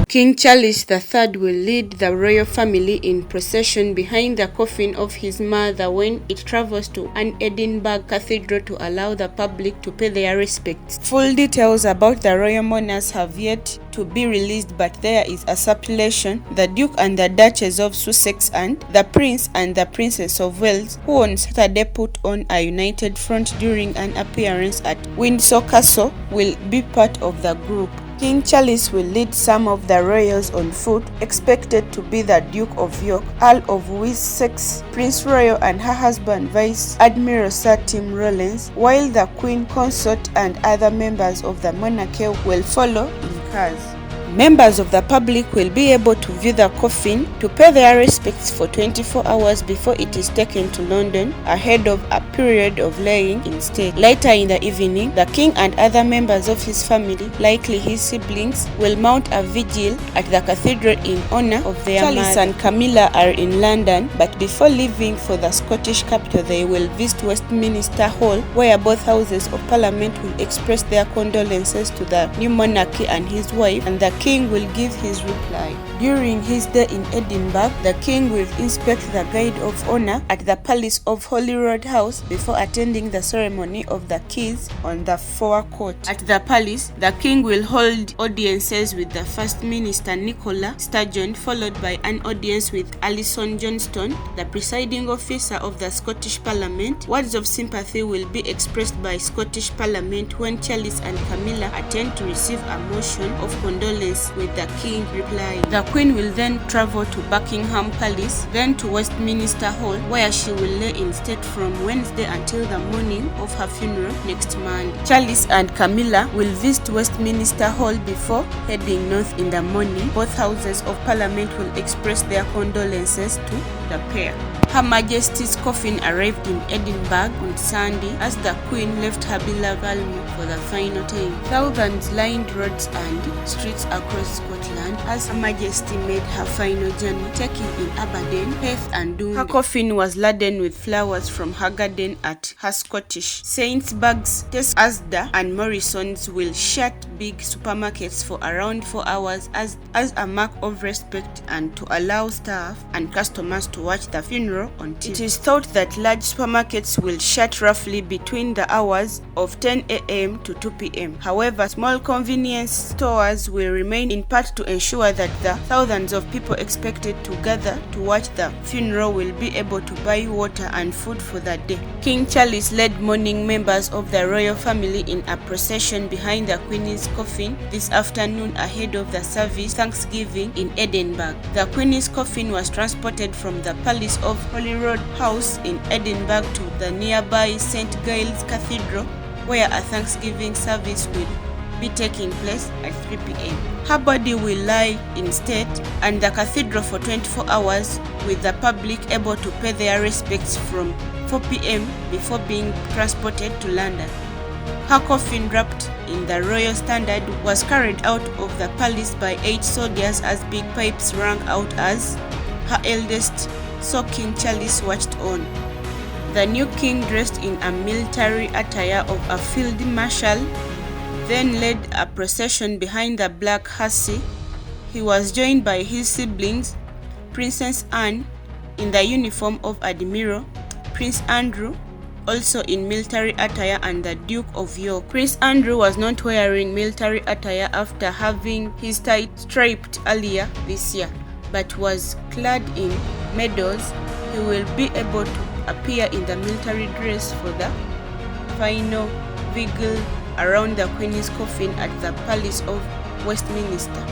King Charles III will lead the royal family in procession behind the coffin of his mother when it travels to an Edinburgh cathedral to allow the public to pay their respects. Full details about the royal mourners have yet to be released, but there is a speculation the Duke and the Duchess of Sussex and the Prince and the Princess of Wales, who on Saturday put on a united front during an appearance at Windsor Castle, will be part of the group. King Charles will lead some of the royals on foot, expected to be the Duke of York, Earl of Wessex, Prince Royal and her husband Vice Admiral Sir Tim Rawlins, while the Queen Consort and other members of the monarchy will follow in cars. Members of the public will be able to view the coffin to pay their respects for 24 hours before it is taken to London ahead of a period of laying in state. Later in the evening, the king and other members of his family, likely his siblings, will mount a vigil at the cathedral in honor of their mother. Charles and Camilla are in London, but before leaving for the Scottish capital, they will visit Westminster Hall, where both houses of parliament will express their condolences to the new monarch and his wife, and the king will give his reply. During his day in Edinburgh, the king will inspect the Guide of Honor at the Palace of Holyrood House before attending the ceremony of the keys on the forecourt. At the palace, the king will hold audiences with the First Minister Nicola Sturgeon, followed by an audience with Alison Johnston, the presiding officer of the Scottish Parliament. Words of sympathy will be expressed by Scottish Parliament when Charles and Camilla attend to receive a motion of condolence with the king replying. The Queen will then travel to Buckingham Palace, then to Westminster Hall, where she will lay in state from Wednesday until the morning of her funeral next Monday. Charles and Camilla will visit Westminster Hall before heading north in the morning. Both houses of parliament will express their condolences to the pair. Her Majesty's coffin arrived in Edinburgh on Sunday as the Queen left her beloved home for the final time. Thousands lined roads and streets across Scotland as Her Majesty made her final journey, taking in Aberdeen, Perth and Dundee. Her coffin was laden with flowers from her garden at her Scottish. Sainsbury's, Asda and Morrison's will shut big supermarkets for around 4 hours as a mark of respect and to allow staff and customers to watch the funeral on TV. It is thought that large supermarkets will shut roughly between the hours of 10 a.m. to 2 p.m. However, small convenience stores will remain in part to ensure that the thousands of people expected to gather to watch the funeral will be able to buy water and food for the day. King Charles led mourning members of the royal family in a procession behind the Queen's coffin this afternoon ahead of the service Thanksgiving in Edinburgh. The Queen's coffin was transported from the Palace of Holyrood House in Edinburgh to the nearby St. Giles Cathedral, where a Thanksgiving service will be taking place at 3 p.m. Her body will lie in state and the cathedral for 24 hours, with the public able to pay their respects from 4 p.m. before being transported to London. Her coffin, wrapped in the royal standard, was carried out of the palace by 8 soldiers as big pipes rang out as her eldest, so King Charles watched on. The new king, dressed in a military attire of a field marshal, then led a procession behind the black hearse. He was joined by his siblings, Princess Anne in the uniform of Admiral, Prince Andrew also in military attire, and the Duke of York. Prince Andrew was not wearing military attire after having his tie stripped earlier this year, but was clad in medals. He will be able to appear in the military dress for the final vigil around the Queen's coffin at the Palace of Westminster.